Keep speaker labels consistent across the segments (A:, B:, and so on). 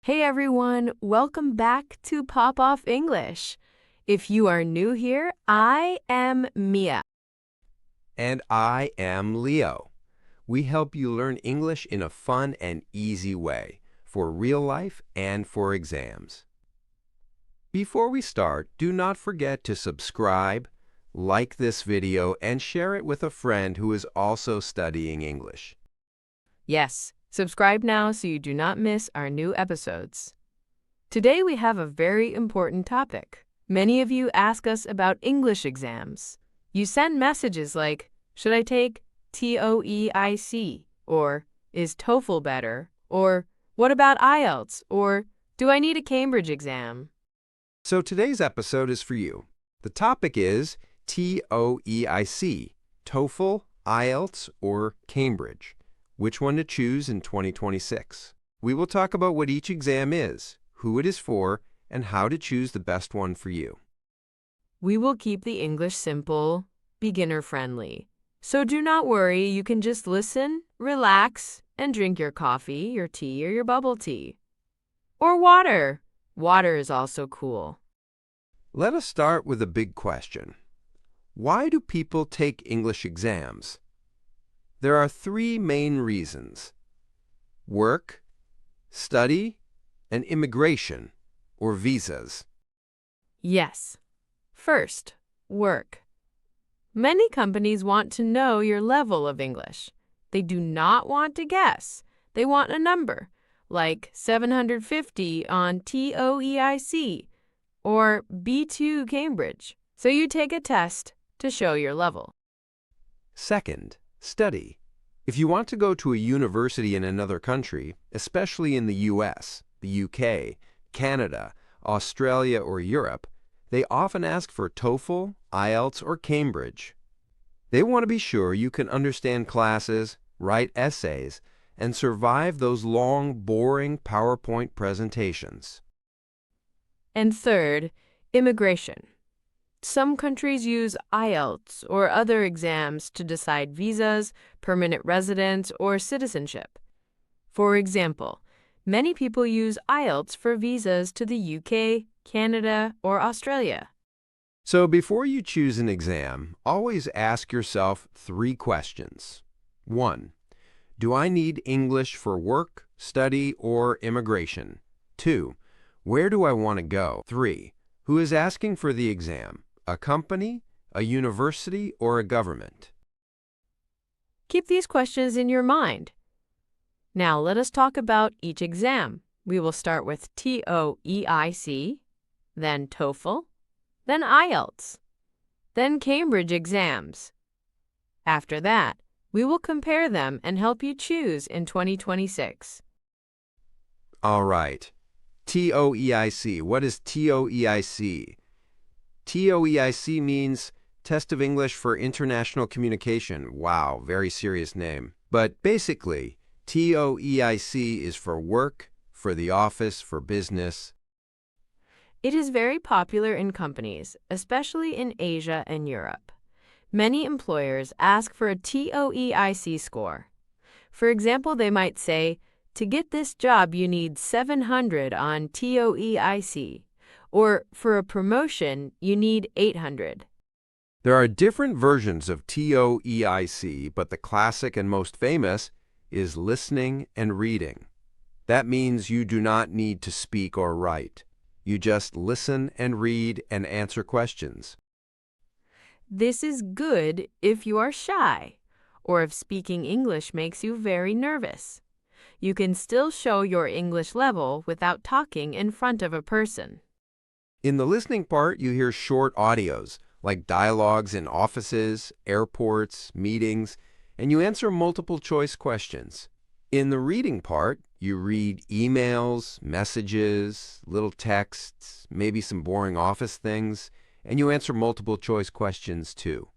A: Hey everyone, welcome back to Pop Off English. If you are new here, I am Mia.
B: And I am Leo. We help you learn English in a fun and easy way for real life and for exams. Before we start, do not forget to subscribe, like this video, and share it with a friend who is also studying English.
A: Yes, subscribe now so you do not miss our new episodes. Today we have a very important topic. Many of you ask us about English exams. You send messages like, should I take TOEIC? Or, is TOEFL better? Or, what about IELTS? Or, do I need a Cambridge exam?
B: So today's episode is for you. The topic is TOEIC, TOEFL, IELTS, or Cambridge. Which one to choose in 2026. We will talk about what each exam is, who it is for, and how to choose the best one for you.
A: We will keep the English simple, beginner-friendly. So do not worry, you can just listen, relax, and drink your coffee, your tea, or your bubble tea. Or water. Water is also cool.
B: Let us start with a big question. Why do people take English exams? There are three main reasons: work, study, and immigration, or visas.
A: Yes. First, work. Many companies want to know your level of English. They do not want to guess. They want a number, like 750 on TOEIC or B2 Cambridge. So you take a test to show your level.
B: Second, study. If you want to go to a university in another country, especially in the US, the UK, Canada, Australia, or Europe, they often ask for TOEFL, IELTS, or Cambridge. They want to be sure you can understand classes, write essays, and survive those long, boring PowerPoint presentations.
A: And third, immigration. Some countries use IELTS or other exams to decide visas, permanent residence, or citizenship. For example, many people use IELTS for visas to the UK, Canada, or Australia.
B: So before you choose an exam, always ask yourself three questions. 1. Do I need English for work, study, or immigration? 2. Where do I want to go? 3. Who is asking for the exam? A company, a university, or a government?
A: Keep these questions in your mind. Now let us talk about each exam. We will start with TOEIC, then TOEFL, then IELTS, then Cambridge exams. After that, we will compare them and help you choose in 2026.
B: All right. TOEIC. What is TOEIC? TOEIC means Test of English for International Communication. Wow, very serious name. But basically, TOEIC is for work, for the office, for business.
A: It is very popular in companies, especially in Asia and Europe. Many employers ask for a TOEIC score. For example, they might say, to get this job you need 700 on TOEIC, or for a promotion you need 800.
B: There are different versions of TOEIC, but the classic and most famous is listening and reading. That means you do not need to speak or write. You just listen and read and answer questions.
A: This is good if you are shy, or if speaking English makes you very nervous. You can still show your English level without talking in front of a person.
B: In the listening part, you hear short audios, like dialogues in offices, airports, meetings, and you answer multiple choice questions. In the reading part, you read emails, messages, little texts, maybe some boring office things, and you answer multiple choice questions too.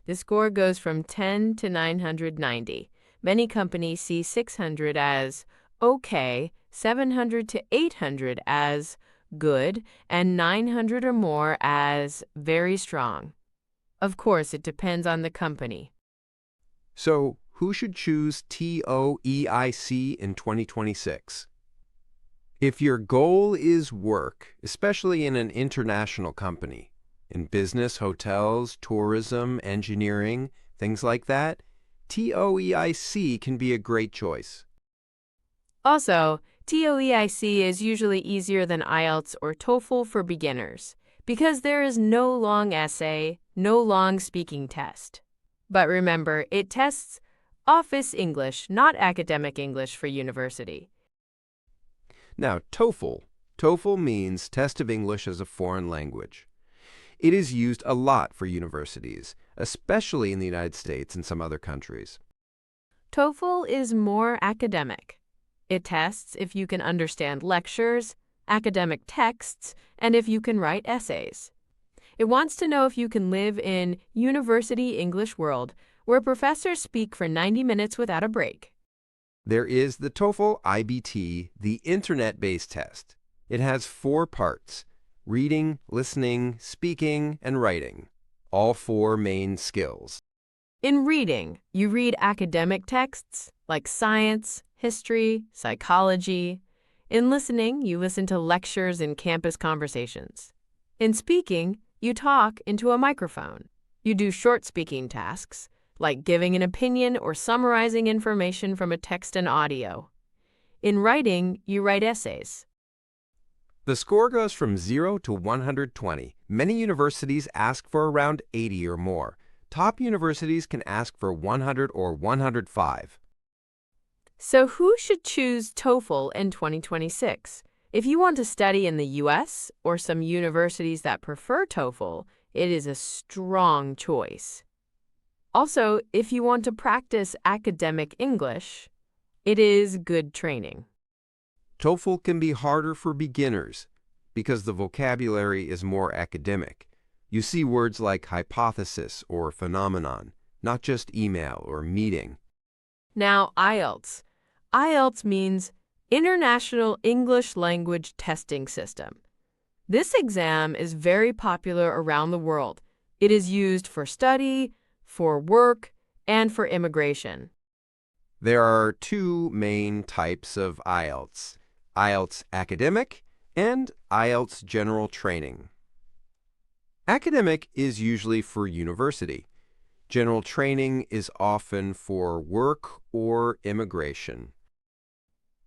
A: The score goes from 10 to 990. Many companies see 600 as okay, 700 to 800 as good, and 900 or more as very strong. Of course, it depends on the company.
B: So, who should choose TOEIC in 2026? If your goal is work, especially in an international company, in business, hotels, tourism, engineering, things like that, TOEIC can be a great choice.
A: Also, TOEIC is usually easier than IELTS or TOEFL for beginners because there is no long essay, no long speaking test. But remember, it tests office English, not academic English for university.
B: Now, TOEFL. TOEFL means Test of English as a Foreign Language. It is used a lot for universities, especially in the United States and some other countries.
A: TOEFL is more academic. It tests if you can understand lectures, academic texts, and if you can write essays. It wants to know if you can live in university English world where professors speak for 90 minutes without a break.
B: There is the TOEFL IBT, the internet-based test. It has 4 parts: reading, listening, speaking, and writing, all 4 main skills.
A: In reading, you read academic texts like science, history, psychology. In listening, you listen to lectures and campus conversations. In speaking, you talk into a microphone. You do short speaking tasks, like giving an opinion or summarizing information from a text and audio. In writing, you write essays.
B: The score goes from 0 to 120. Many universities ask for around 80 or more. Top universities can ask for 100 or 105.
A: So who should choose TOEFL in 2026? If you want to study in the US or some universities that prefer TOEFL, it is a strong choice. Also, if you want to practice academic English, it is good training.
B: TOEFL can be harder for beginners because the vocabulary is more academic. You see words like hypothesis or phenomenon, not just email or meeting.
A: Now, IELTS. IELTS means International English Language Testing System. This exam is very popular around the world. It is used for study, for work, and for immigration.
B: There are 2 main types of IELTS: IELTS Academic and IELTS General Training. Academic is usually for university. General Training is often for work or immigration.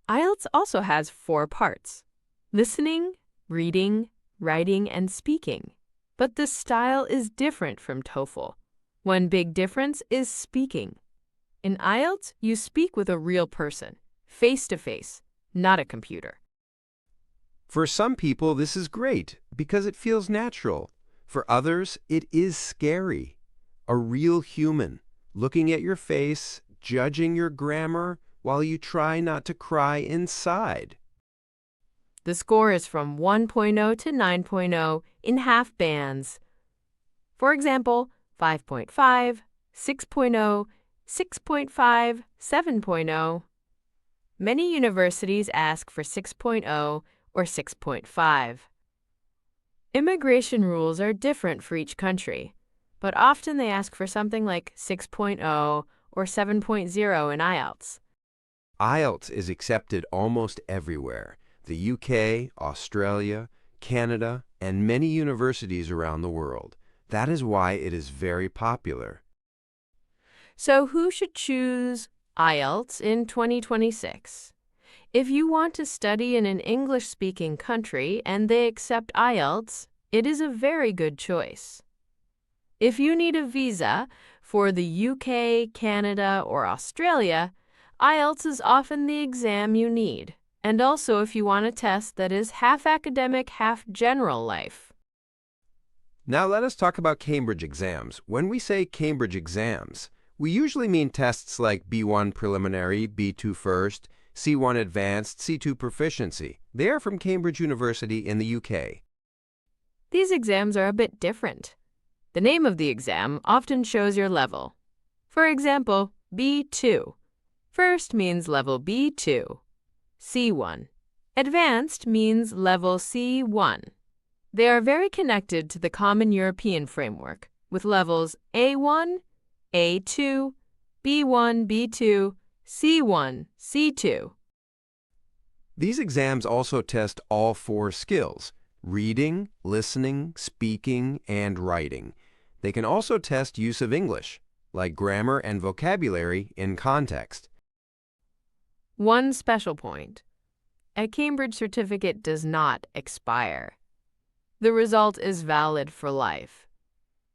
A: IELTS also has 4 parts: listening, reading, writing, and speaking. But the style is different from TOEFL. One big difference is speaking. In IELTS, you speak with a real person, face to face, not a computer.
B: For some people, this is great because it feels natural. For others, it is scary. A real human, looking at your face, judging your grammar, while you try not to cry inside.
A: The score is from 1.0 to 9.0 in half bands. For example, 5.5, 6.0, 6.5, 7.0. Many universities ask for 6.0 or 6.5. Immigration rules are different for each country, but often they ask for something like 6.0 or 7.0 in IELTS.
B: IELTS is accepted almost everywhere: the UK, Australia, Canada, and many universities around the world. That is why it is very popular.
A: So who should choose IELTS in 2026? If you want to study in an English-speaking country and they accept IELTS, it is a very good choice. If you need a visa for the UK, Canada, or Australia, IELTS is often the exam you need, and also if you want a test that is half academic, half general life.
B: Now let us talk about Cambridge exams. When we say Cambridge exams, we usually mean tests like B1 Preliminary, B2 First, C1 Advanced, C2 Proficiency. They are from Cambridge University in the UK.
A: These exams are a bit different. The name of the exam often shows your level. For example, B2. First means level B2. C1. Advanced means level C1. They are very connected to the common European framework, with levels A1, A2, B1, B2, C1, C2.
B: These exams also test all four skills: reading, listening, speaking, and writing. They can also test use of English, like grammar and vocabulary in context.
A: One special point: a Cambridge certificate does not expire. The result is valid for life.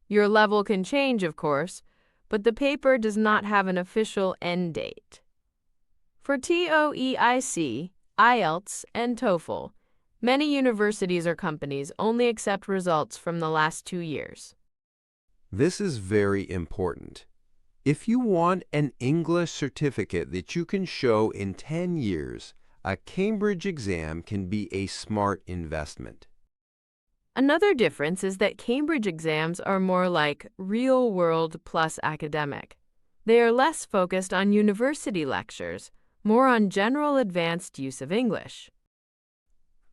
A: Your level can change, of course, but the paper does not have an official end date. For TOEIC, IELTS, and TOEFL, many universities or companies only accept results from the last 2 years.
B: This is very important. If you want an English certificate that you can show in 10 years, a Cambridge exam can be a smart investment.
A: Another difference is that Cambridge exams are more like real-world plus academic. They are less focused on university lectures, more on general advanced use of English.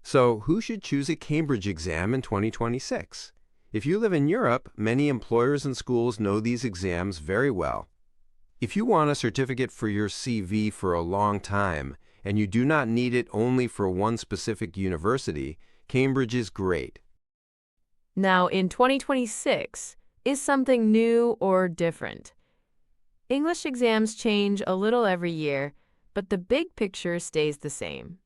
B: So, who should choose a Cambridge exam in 2026? If you live in Europe, many employers and schools know these exams very well. If you want a certificate for your CV for a long time, and you do not need it only for one specific university, Cambridge is great.
A: Now, in 2026, is something new or different? English exams change a little every year, but the big picture stays the same.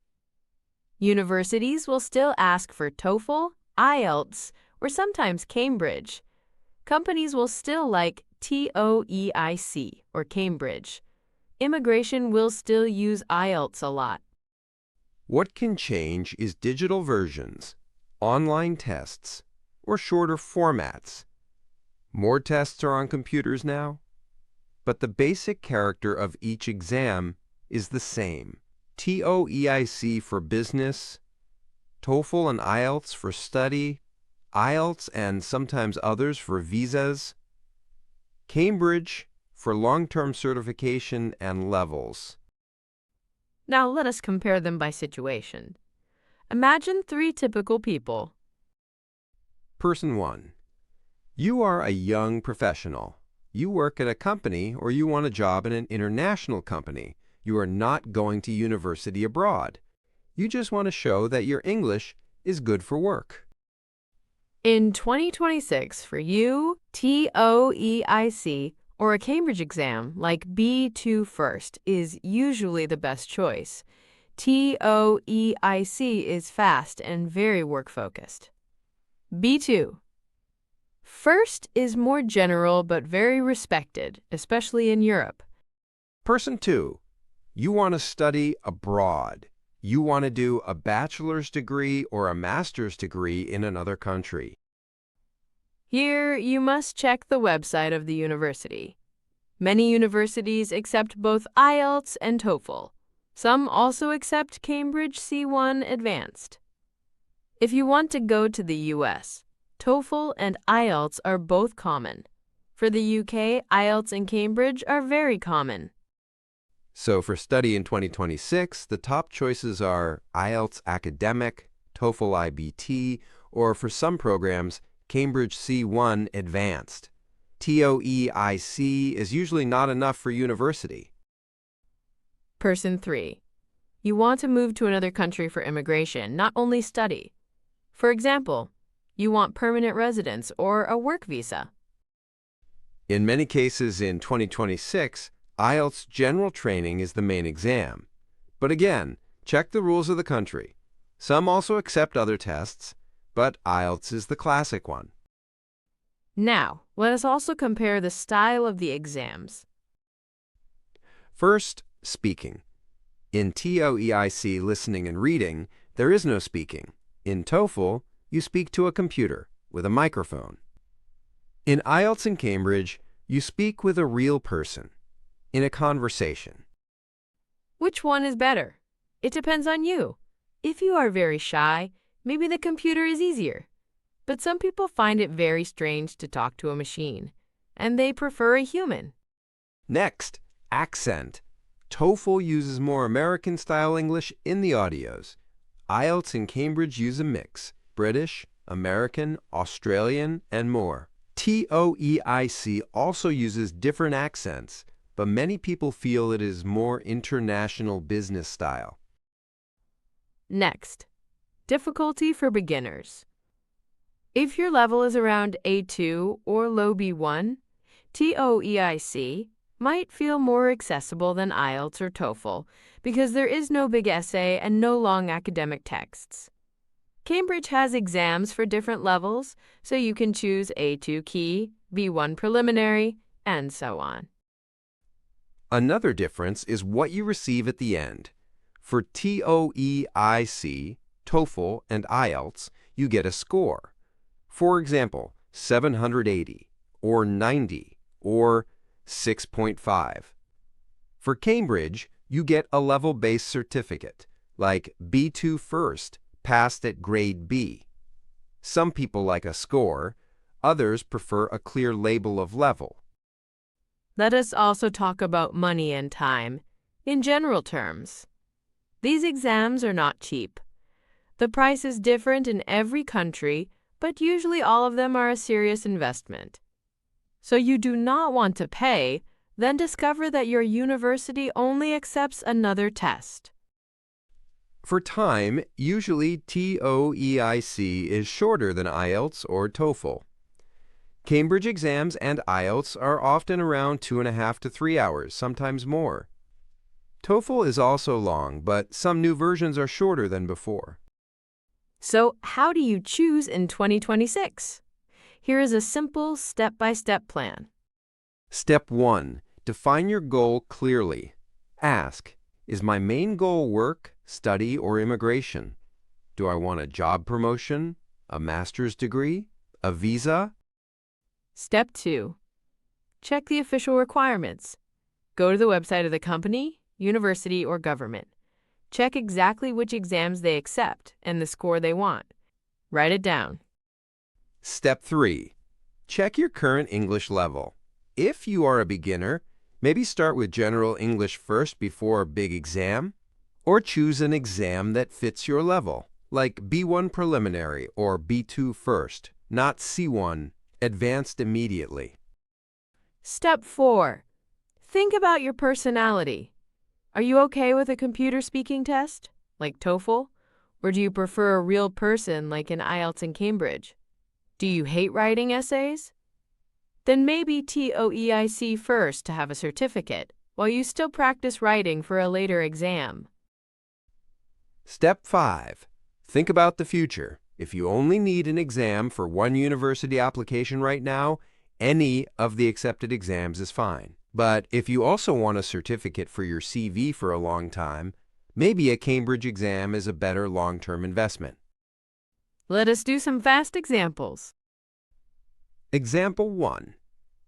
A: Universities will still ask for TOEFL, IELTS, or sometimes Cambridge. Companies will still like TOEIC or Cambridge. Immigration will still use IELTS a lot.
B: What can change is digital versions, online tests, or shorter formats. More tests are on computers now, but the basic character of each exam is the same. TOEIC for business, TOEFL and IELTS for study, IELTS and sometimes others for visas, Cambridge for long-term certification and levels.
A: Now let us compare them by situation. Imagine 3 typical people.
B: Person 1. You are a young professional. You work at a company or you want a job in an international company. You are not going to university abroad. You just want to show that your English is good for work.
A: In 2026, for you, TOEIC or a Cambridge exam like B2 First is usually the best choice. TOEIC is fast and very work-focused. B2. First is more general but very respected, especially in Europe.
B: Person 2. You want to study abroad. You want to do a bachelor's degree or a master's degree in another country.
A: Here, you must check the website of the university. Many universities accept both IELTS and TOEFL. Some also accept Cambridge C1 Advanced. If you want to go to the US, TOEFL and IELTS are both common. For the UK, IELTS and Cambridge are very common.
B: So for study in 2026, the top choices are IELTS Academic, TOEFL IBT, or for some programs, Cambridge C1 Advanced. TOEIC is usually not enough for university.
A: Person 3. You want to move to another country for immigration, not only study. For example, you want permanent residence or a work visa.
B: In many cases in 2026, IELTS general training is the main exam. But again, check the rules of the country. Some also accept other tests, but IELTS is the classic one.
A: Now, let us also compare the style of the exams.
B: First, speaking. In TOEIC listening and reading, there is no speaking. In TOEFL, you speak to a computer with a microphone. In IELTS and Cambridge, you speak with a real person in a conversation.
A: Which one is better? It depends on you. If you are very shy, maybe the computer is easier. But some people find it very strange to talk to a machine, and they prefer a human.
B: Next, accent. TOEFL uses more American-style English in the audios. IELTS and Cambridge use a mix: British, American, Australian, and more. TOEIC also uses different accents, but many people feel it is more international business style.
A: Next, difficulty for beginners. If your level is around A2 or low B1, TOEIC might feel more accessible than IELTS or TOEFL because there is no big essay and no long academic texts. Cambridge has exams for different levels, so you can choose A2 Key, B1 Preliminary, and so on.
B: Another difference is what you receive at the end. For TOEIC, TOEFL, and IELTS, you get a score. For example, 780, or 90, or 6.5. For Cambridge, you get a level-based certificate, like B2 First, passed at grade B. Some people like a score, others prefer a clear label of level.
A: Let us also talk about money and time, in general terms. These exams are not cheap. The price is different in every country, but usually all of them are a serious investment. So you do not want to pay, then discover that your university only accepts another test.
B: For time, usually TOEIC is shorter than IELTS or TOEFL. Cambridge exams and IELTS are often around 2.5 to 3 hours, sometimes more. TOEFL is also long, but some new versions are shorter than before.
A: So how do you choose in 2026? Here is a simple step-by-step plan.
B: Step 1. Define your goal clearly. Ask, is my main goal work, study, or immigration? Do I want a job promotion, a master's degree, a visa?
A: Step 2. Check the official requirements. Go to the website of the company, university, or government. Check exactly which exams they accept and the score they want. Write it down.
B: Step 3. Check your current English level. If you are a beginner, maybe start with General English first before a big exam, or choose an exam that fits your level, like B1 Preliminary or B2 First, not C1, Advanced immediately.
A: Step 4. Think about your personality. Are you okay with a computer speaking test, like TOEFL? Or do you prefer a real person like in IELTS and Cambridge? Do you hate writing essays? Then maybe TOEIC first to have a certificate, while you still practice writing for a later exam.
B: Step 5. Think about the future. If you only need an exam for one university application right now, any of the accepted exams is fine. But if you also want a certificate for your CV for a long time, maybe a Cambridge exam is a better long-term investment.
A: Let us do some fast examples.
B: Example 1.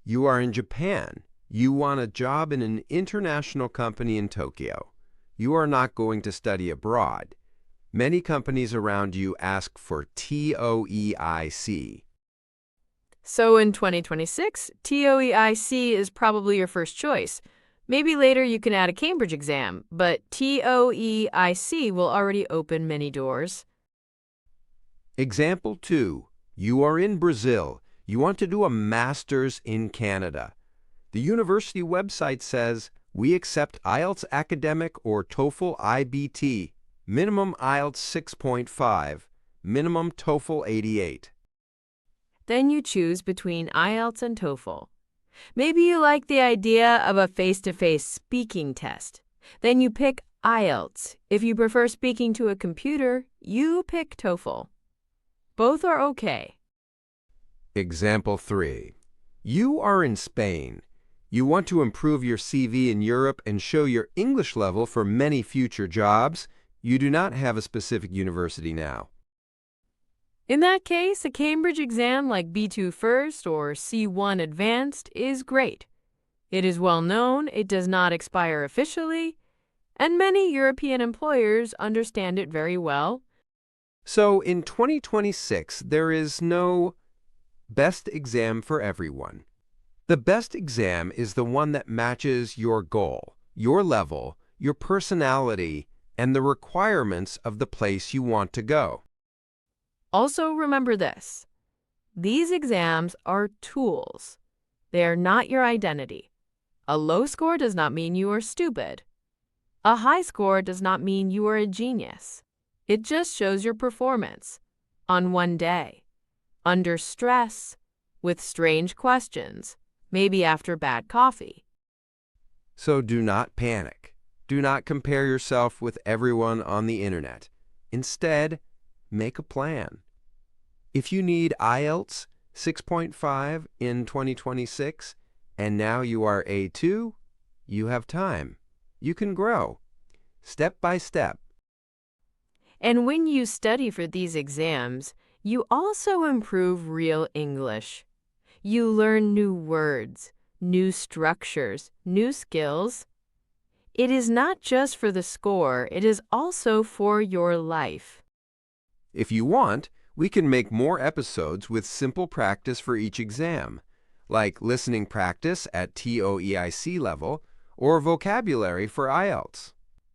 B: You are in Japan. You want a job in an international company in Tokyo. You are not going to study abroad. Many companies around you ask for TOEIC.
A: So in 2026, TOEIC is probably your first choice. Maybe later you can add a Cambridge exam, but TOEIC will already open many doors.
B: Example 2. You are in Brazil. You want to do a master's in Canada. The university website says, we accept IELTS Academic or TOEFL IBT, minimum IELTS 6.5, minimum TOEFL 88.
A: Then you choose between IELTS and TOEFL. Maybe you like the idea of a face-to-face speaking test. Then you pick IELTS. If you prefer speaking to a computer, you pick TOEFL. Both are okay.
B: Example 3. You are in Spain. You want to improve your CV in Europe and show your English level for many future jobs. You do not have a specific university now.
A: In that case, a Cambridge exam like B2 First or C1 Advanced is great. It is well known, it does not expire officially, and many European employers understand it very well.
B: So in 2026, there is no best exam for everyone. The best exam is the one that matches your goal, your level, your personality, and the requirements of the place you want to go.
A: Also remember this. These exams are tools. They are not your identity. A low score does not mean you are stupid. A high score does not mean you are a genius. It just shows your performance on one day, under stress, with strange questions, maybe after bad coffee.
B: So do not panic. Do not compare yourself with everyone on the internet. Instead, make a plan. If you need IELTS 6.5 in 2026, and now you are A2, you have time. You can grow, step by step.
A: And when you study for these exams, you also improve real English. You learn new words, new structures, new skills. It is not just for the score, it is also for your life.
B: If you want, we can make more episodes with simple practice for each exam, like listening practice at TOEIC level or vocabulary for IELTS.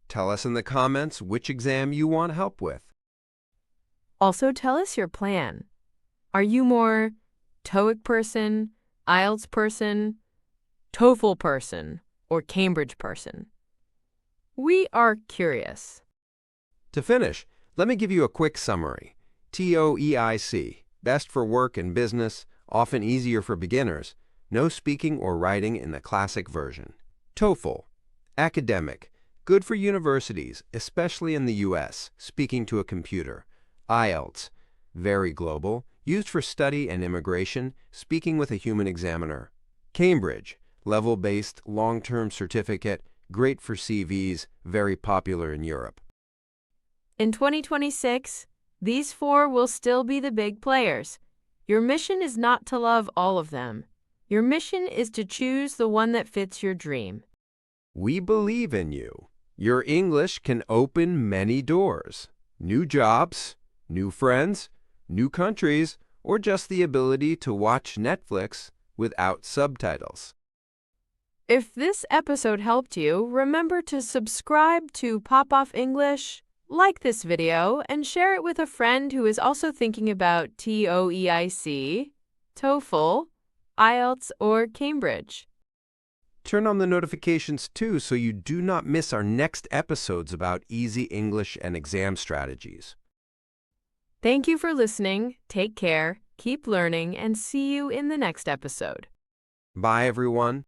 B: Tell us in the comments which exam you want help with.
A: Also, tell us your plan. Are you more TOEIC person, IELTS person, TOEFL person, or Cambridge person? We are curious.
B: To finish, let me give you a quick summary. TOEIC, best for work and business, often easier for beginners, no speaking or writing in the classic version. TOEFL, academic, good for universities, especially in the US, speaking to a computer. IELTS, very global, used for study and immigration, speaking with a human examiner. Cambridge, level-based, long-term certificate, great for CVs, very popular in Europe.
A: In 2026, these four will still be the big players. Your mission is not to love all of them. Your mission is to choose the one that fits your dream.
B: We believe in you. Your English can open many doors. New jobs, new friends, new countries, or just the ability to watch Netflix without subtitles.
A: If this episode helped you, remember to subscribe to Pop Off English, like this video, and share it with a friend who is also thinking about TOEIC, TOEFL, IELTS, or Cambridge.
B: Turn on the notifications too so you do not miss our next episodes about easy English and exam strategies.
A: Thank you for listening. Take care, keep learning, and see you in the next episode.
B: Bye, everyone.